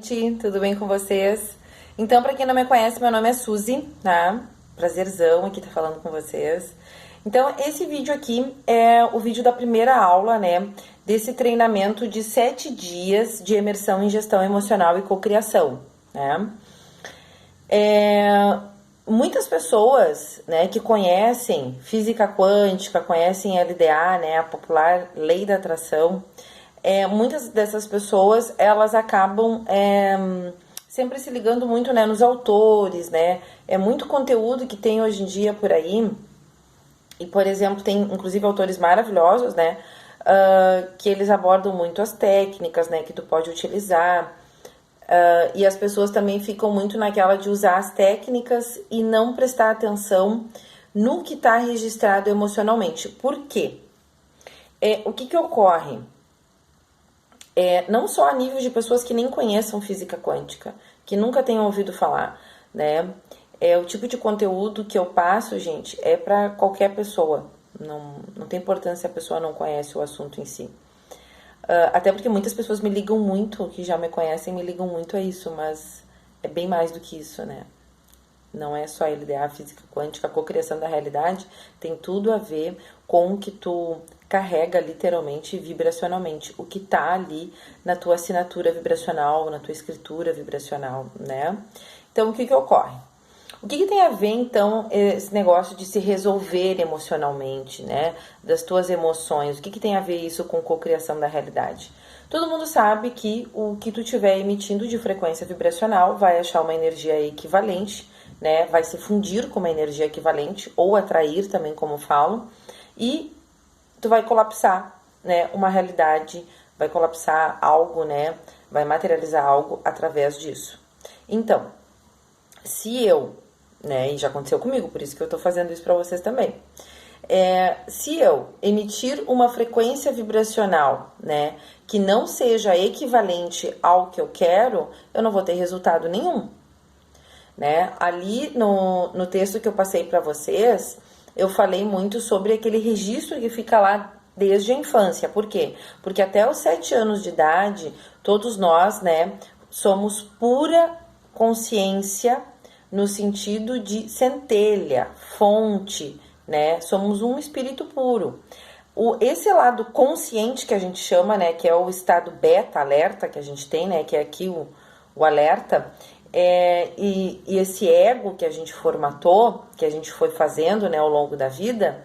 Gente, tudo bem com vocês? Então, para quem não me conhece, meu nome é Suzy, tá? Prazerzão aqui tá falando com vocês. Então, esse vídeo aqui é o vídeo da primeira aula, né? Desse treinamento de 7 dias de imersão em gestão emocional e cocriação, né? Muitas pessoas, né, que conhecem física quântica, conhecem LDA, né, a popular lei da atração, muitas dessas pessoas, elas acabam sempre se ligando muito, né, nos autores, né, é muito conteúdo que tem hoje em dia por aí, e, por exemplo, tem inclusive autores maravilhosos, né, que eles abordam muito as técnicas, né, que tu pode utilizar. E as pessoas também ficam muito naquela de usar as técnicas e não prestar atenção no que está registrado emocionalmente. Por quê? O que ocorre? Não só a nível de pessoas que nem conheçam física quântica, que nunca tenham ouvido falar, né? O tipo de conteúdo que eu passo, gente, é para qualquer pessoa. Não tem importância se a pessoa não conhece o assunto em si. Até porque muitas pessoas me ligam muito, que já me conhecem, me ligam muito a isso, mas é bem mais do que isso, né? Não é só LDA, física quântica, a cocriação da realidade tem tudo a ver com o que tu carrega literalmente vibracionalmente, o que tá ali na tua assinatura vibracional, na tua escritura vibracional, né? Então, o que ocorre? O que tem a ver, então, esse negócio de se resolver emocionalmente, né? Das tuas emoções. O que tem a ver isso com cocriação da realidade? Todo mundo sabe que o que tu estiver emitindo de frequência vibracional vai achar uma energia equivalente, né? Vai se fundir com uma energia equivalente, ou atrair também, como falo, e tu vai colapsar, né? Uma realidade, vai colapsar algo, né? Vai materializar algo através disso. Então, se eu, né, e já aconteceu comigo, por isso que eu tô fazendo isso para vocês também. Se eu emitir uma frequência vibracional, né, que não seja equivalente ao que eu quero, eu não vou ter resultado nenhum, né? Ali no texto que eu passei para vocês, eu falei muito sobre aquele registro que fica lá desde a infância. Por quê? Porque até os 7 anos de idade, todos nós, né, somos pura consciência no sentido de centelha, fonte, né? Somos um espírito puro. Esse lado consciente que a gente chama, né, que é o estado beta, alerta que a gente tem, né, que é aqui o alerta, e esse ego que a gente formatou, que a gente foi fazendo, né, ao longo da vida,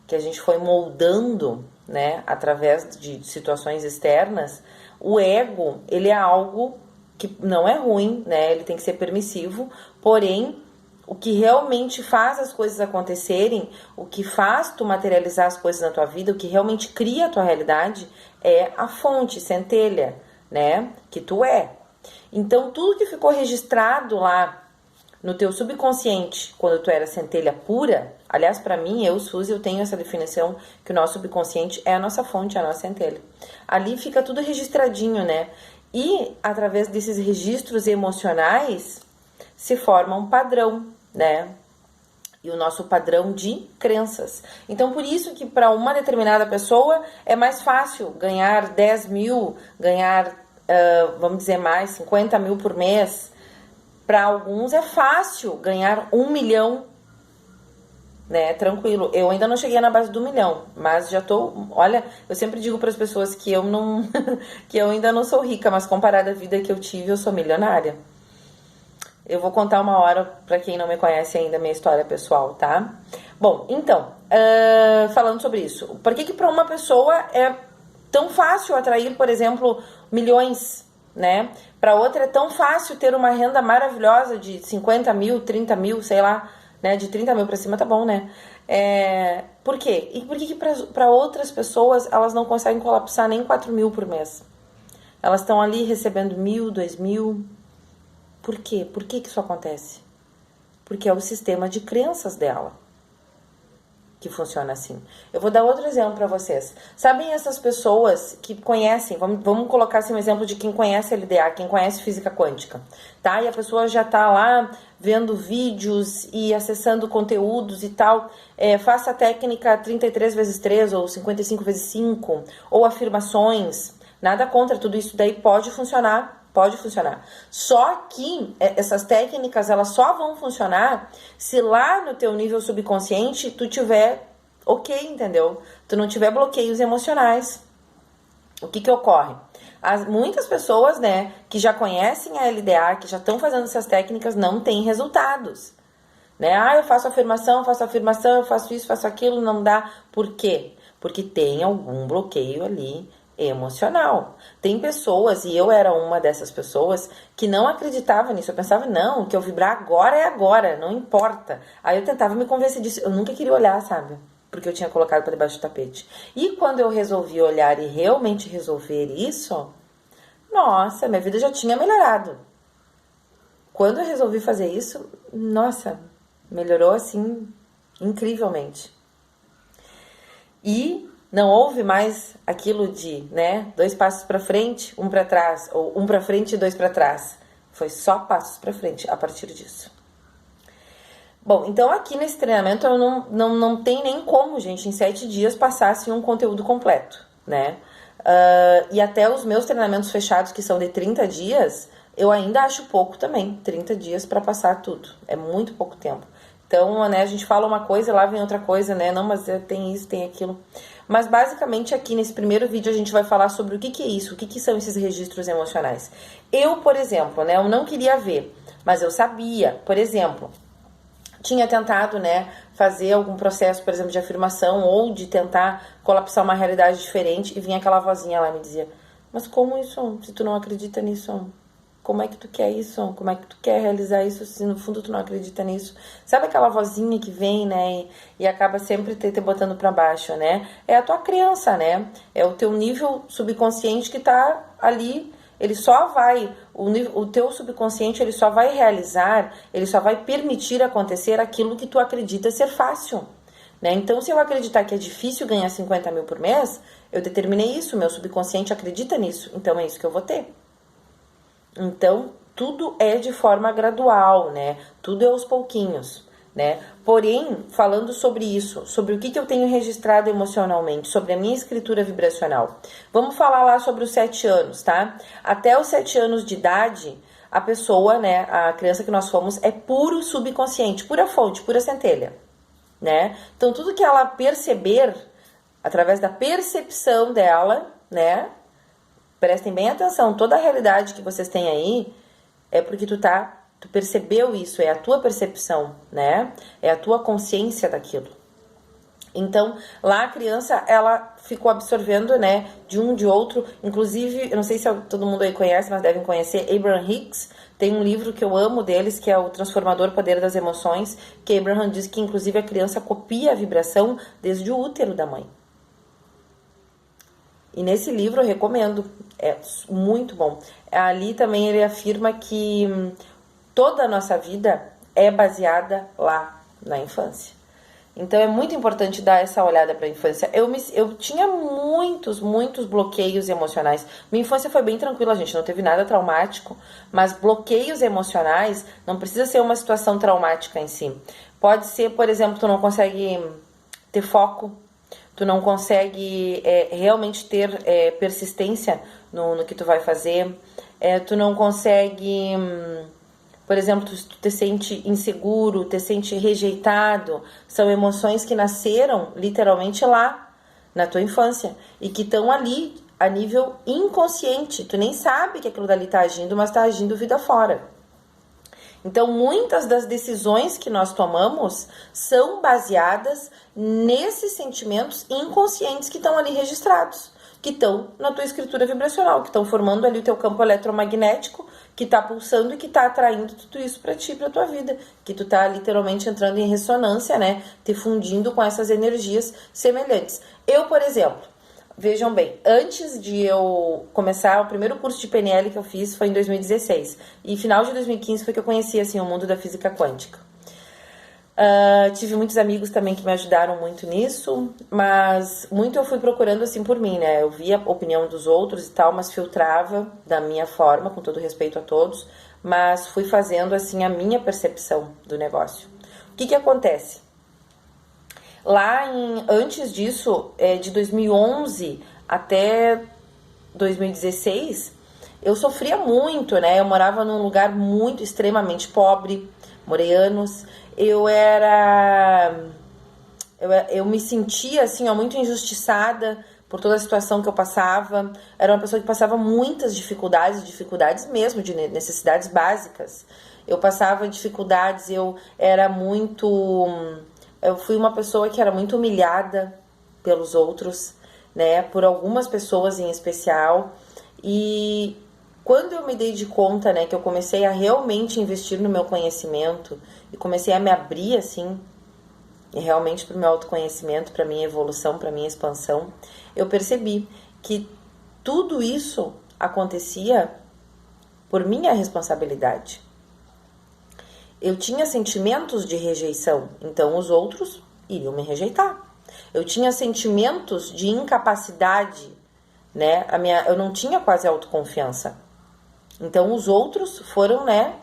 que a gente foi moldando, né, através de situações externas, o ego, ele é algo que não é ruim, né? Ele tem que ser permissivo, porém, o que realmente faz as coisas acontecerem, o que faz tu materializar as coisas na tua vida, o que realmente cria a tua realidade é a fonte, centelha, né? Que tu é. Então, tudo que ficou registrado lá no teu subconsciente, quando tu era centelha pura, aliás, para mim, Suzy, eu tenho essa definição que o nosso subconsciente é a nossa fonte, a nossa centelha. Ali fica tudo registradinho, né? E, através desses registros emocionais, se forma um padrão, né? E o nosso padrão de crenças. Então, por isso que para uma determinada pessoa é mais fácil ganhar 10 mil, ganhar, vamos dizer mais, 50 mil por mês. Para alguns é fácil ganhar 1 milhão, né, tranquilo. Eu ainda não cheguei na base do 1 milhão, mas já tô, olha, eu sempre digo para as pessoas que eu não, que eu ainda não sou rica, mas comparada à vida que eu tive, eu sou milionária. Eu vou contar uma hora para quem não me conhece ainda a minha história pessoal, tá? Bom, então, falando sobre isso, por que para uma pessoa é tão fácil atrair, por exemplo, milhões, né? Para outra é tão fácil ter uma renda maravilhosa de 50 mil, 30 mil, sei lá, né, de 30 mil para cima tá bom, né? Por quê? E por que para outras pessoas elas não conseguem colapsar nem 4 mil por mês? Elas estão ali recebendo 1.000, 2.000. Por quê? Por que isso acontece? Porque é o sistema de crenças dela que funciona assim. Eu vou dar outro exemplo para vocês. Sabem essas pessoas que conhecem, vamos colocar assim um exemplo de quem conhece LDA, quem conhece física quântica, tá? E a pessoa já tá lá vendo vídeos e acessando conteúdos e tal, faça a técnica 33 vezes 3 ou 55 vezes 5, ou afirmações, nada contra, tudo isso daí pode funcionar Pode funcionar. Só que essas técnicas, elas só vão funcionar se lá no teu nível subconsciente tu tiver ok, entendeu? Tu não tiver bloqueios emocionais. O que ocorre? Muitas pessoas, né, que já conhecem a LDA, que já estão fazendo essas técnicas, não têm resultados. Né? Eu faço afirmação, eu faço isso, faço aquilo, não dá. Por quê? Porque tem algum bloqueio ali emocional. Tem pessoas, e eu era uma dessas pessoas, que não acreditava nisso. Eu pensava, não, que eu vibrar agora é agora, não importa. Aí eu tentava me convencer disso. Eu nunca queria olhar, sabe? Porque eu tinha colocado para debaixo do tapete. E quando eu resolvi olhar e realmente resolver isso, nossa, minha vida já tinha melhorado. Quando eu resolvi fazer isso, nossa, melhorou assim incrivelmente. E não houve mais aquilo de, né, 2 passos para frente, 1 para trás, ou 1 para frente e 2 para trás. Foi só passos para frente a partir disso. Bom, então aqui nesse treinamento eu não tem nem como, gente, em 7 dias passar assim, um conteúdo completo, né? E até os meus treinamentos fechados, que são de 30 dias, eu ainda acho pouco também, 30 dias para passar tudo. É muito pouco tempo. Então, né, a gente fala uma coisa e lá vem outra coisa, né? Não, mas tem isso, tem aquilo. Mas basicamente aqui nesse primeiro vídeo a gente vai falar sobre o que é isso, o que são esses registros emocionais. Eu, por exemplo, né, eu não queria ver, mas eu sabia, por exemplo, tinha tentado, né, fazer algum processo, por exemplo, de afirmação ou de tentar colapsar uma realidade diferente e vinha aquela vozinha lá e me dizia, mas como isso, se tu não acredita nisso? Como é que tu quer isso? Como é que tu quer realizar isso se no fundo tu não acredita nisso? Sabe aquela vozinha que vem, né, e acaba sempre te botando pra baixo, né? É a tua crença, né? É o teu nível subconsciente que tá ali. Ele só vai, o teu subconsciente, ele só vai realizar, ele só vai permitir acontecer aquilo que tu acredita ser fácil, né? Então, se eu acreditar que é difícil ganhar 50 mil por mês, eu determinei isso, meu subconsciente acredita nisso, então é isso que eu vou ter. Então, tudo é de forma gradual, né? Tudo é aos pouquinhos, né? Porém, falando sobre isso, sobre o que eu tenho registrado emocionalmente, sobre a minha escritura vibracional, vamos falar lá sobre os 7 anos, tá? Até os 7 anos de idade, a pessoa, né, a criança que nós fomos, é puro subconsciente, pura fonte, pura centelha, né? Então, tudo que ela perceber, através da percepção dela, né? Prestem bem atenção, toda a realidade que vocês têm aí é porque tu percebeu isso, é a tua percepção, né? É a tua consciência daquilo. Então, lá a criança, ela ficou absorvendo, né, de um, de outro. Inclusive, eu não sei se todo mundo aí conhece, mas devem conhecer, Abraham Hicks. Tem um livro que eu amo deles, que é o Transformador Poder das Emoções, que Abraham diz que, inclusive, a criança copia a vibração desde o útero da mãe. E nesse livro eu recomendo, é muito bom. Ali também ele afirma que toda a nossa vida é baseada lá na infância. Então é muito importante dar essa olhada para a infância. Eu tinha muitos bloqueios emocionais. Minha infância foi bem tranquila, gente, não teve nada traumático, mas bloqueios emocionais não precisa ser uma situação traumática em si. Pode ser, por exemplo, tu não consegue ter foco, tu não consegue realmente ter persistência no que tu vai fazer, tu não consegue, por exemplo, tu te sente inseguro, te sente rejeitado, são emoções que nasceram literalmente lá, na tua infância, e que estão ali a nível inconsciente, tu nem sabe que aquilo dali tá agindo, mas tá agindo vida fora. Então, muitas das decisões que nós tomamos são baseadas nesses sentimentos inconscientes que estão ali registrados, que estão na tua escritura vibracional, que estão formando ali o teu campo eletromagnético, que está pulsando e que está atraindo tudo isso para ti, para tua vida, que tu tá literalmente entrando em ressonância, né, te fundindo com essas energias semelhantes. Eu, por exemplo, vejam bem, antes de eu começar, o primeiro curso de PNL que eu fiz foi em 2016. E final de 2015 foi que eu conheci, assim, o mundo da física quântica. Tive muitos amigos também que me ajudaram muito nisso, mas muito eu fui procurando, assim, por mim, né? Eu via a opinião dos outros e tal, mas filtrava da minha forma, com todo respeito a todos, mas fui fazendo, assim, a minha percepção do negócio. O que acontece? Lá antes disso, de 2011 até 2016, eu sofria muito, né? Eu morava num lugar muito, extremamente pobre, morei anos. Eu me sentia, assim, ó, muito injustiçada por toda a situação que eu passava. Era uma pessoa que passava muitas dificuldades, dificuldades mesmo, de necessidades básicas. Eu passava dificuldades, eu era muito... Eu fui uma pessoa que era muito humilhada pelos outros, né? Por algumas pessoas em especial. E quando eu me dei de conta, né, que eu comecei a realmente investir no meu conhecimento e comecei a me abrir, assim, e realmente para o meu autoconhecimento, para minha evolução, para minha expansão, eu percebi que tudo isso acontecia por minha responsabilidade. Eu tinha sentimentos de rejeição, então os outros iriam me rejeitar. Eu tinha sentimentos de incapacidade, né? Eu não tinha quase autoconfiança. Então os outros foram, né,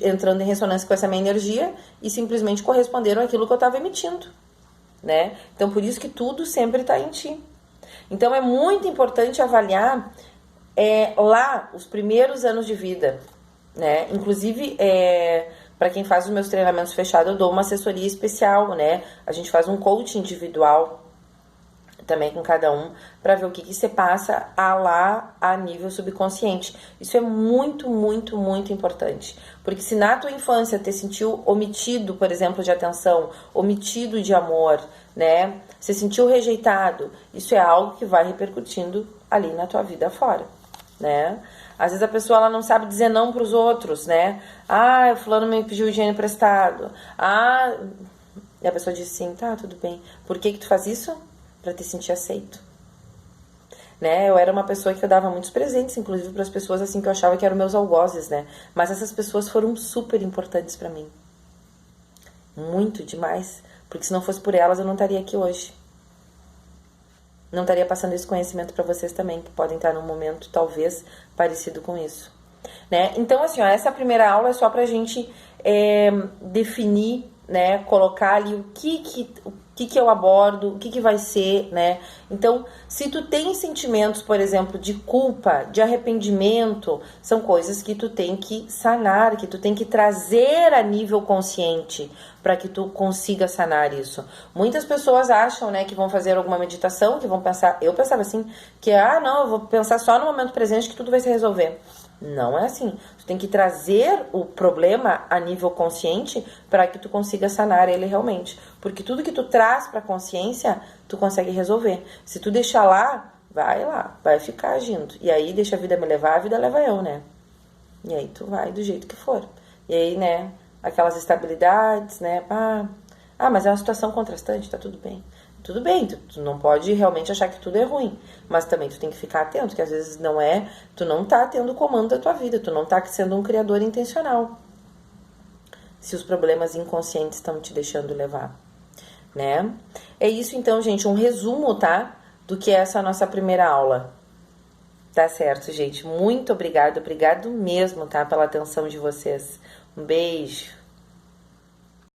entrando em ressonância com essa minha energia e simplesmente corresponderam àquilo que eu estava emitindo, né? Então por isso que tudo sempre está em ti. Então é muito importante avaliar lá os primeiros anos de vida, né? Inclusive, para quem faz os meus treinamentos fechados, eu dou uma assessoria especial, né? A gente faz um coaching individual também com cada um, para ver o que se passa lá a nível subconsciente. Isso é muito, muito, muito importante. Porque se na tua infância te sentiu omitido, por exemplo, de atenção, omitido de amor, né? Se sentiu rejeitado, isso é algo que vai repercutindo ali na tua vida fora, né? Às vezes a pessoa ela não sabe dizer não para os outros, né? Ah, o fulano me pediu dinheiro emprestado. Ah, e a pessoa diz sim, tá, tudo bem. Por que tu faz isso? Para te sentir aceito, né? Eu era uma pessoa que eu dava muitos presentes, inclusive para as pessoas assim que eu achava que eram meus algozes, né? Mas essas pessoas foram super importantes para mim, muito demais, porque se não fosse por elas eu não estaria aqui hoje, não estaria passando esse conhecimento para vocês também, que podem estar num momento talvez parecido com isso, né? Então assim, ó, essa primeira aula é só pra gente definir, né? Colocar ali o que eu abordo, o que vai ser, né? Então, se tu tem sentimentos, por exemplo, de culpa, de arrependimento, são coisas que tu tem que sanar, que tu tem que trazer a nível consciente para que tu consiga sanar isso. Muitas pessoas acham, né, que vão fazer alguma meditação, que vão pensar, eu pensava assim, que não, eu vou pensar só no momento presente que tudo vai se resolver. Não é assim. Tu tem que trazer o problema a nível consciente para que tu consiga sanar ele realmente. Porque tudo que tu traz para a consciência, tu consegue resolver. Se tu deixar lá, vai ficar agindo. E aí deixa a vida me levar, a vida leva eu, né? E aí tu vai do jeito que for. E aí, né, aquelas estabilidades, né? Mas é uma situação contrastante, tá tudo bem. Tudo bem, tu não pode realmente achar que tudo é ruim, mas também tu tem que ficar atento, que às vezes tu não tá tendo o comando da tua vida, tu não tá sendo um criador intencional, se os problemas inconscientes estão te deixando levar, né? É isso então, gente, um resumo, tá? Do que é essa nossa primeira aula. Tá certo, gente? Muito obrigado mesmo, tá? Pela atenção de vocês. Um beijo.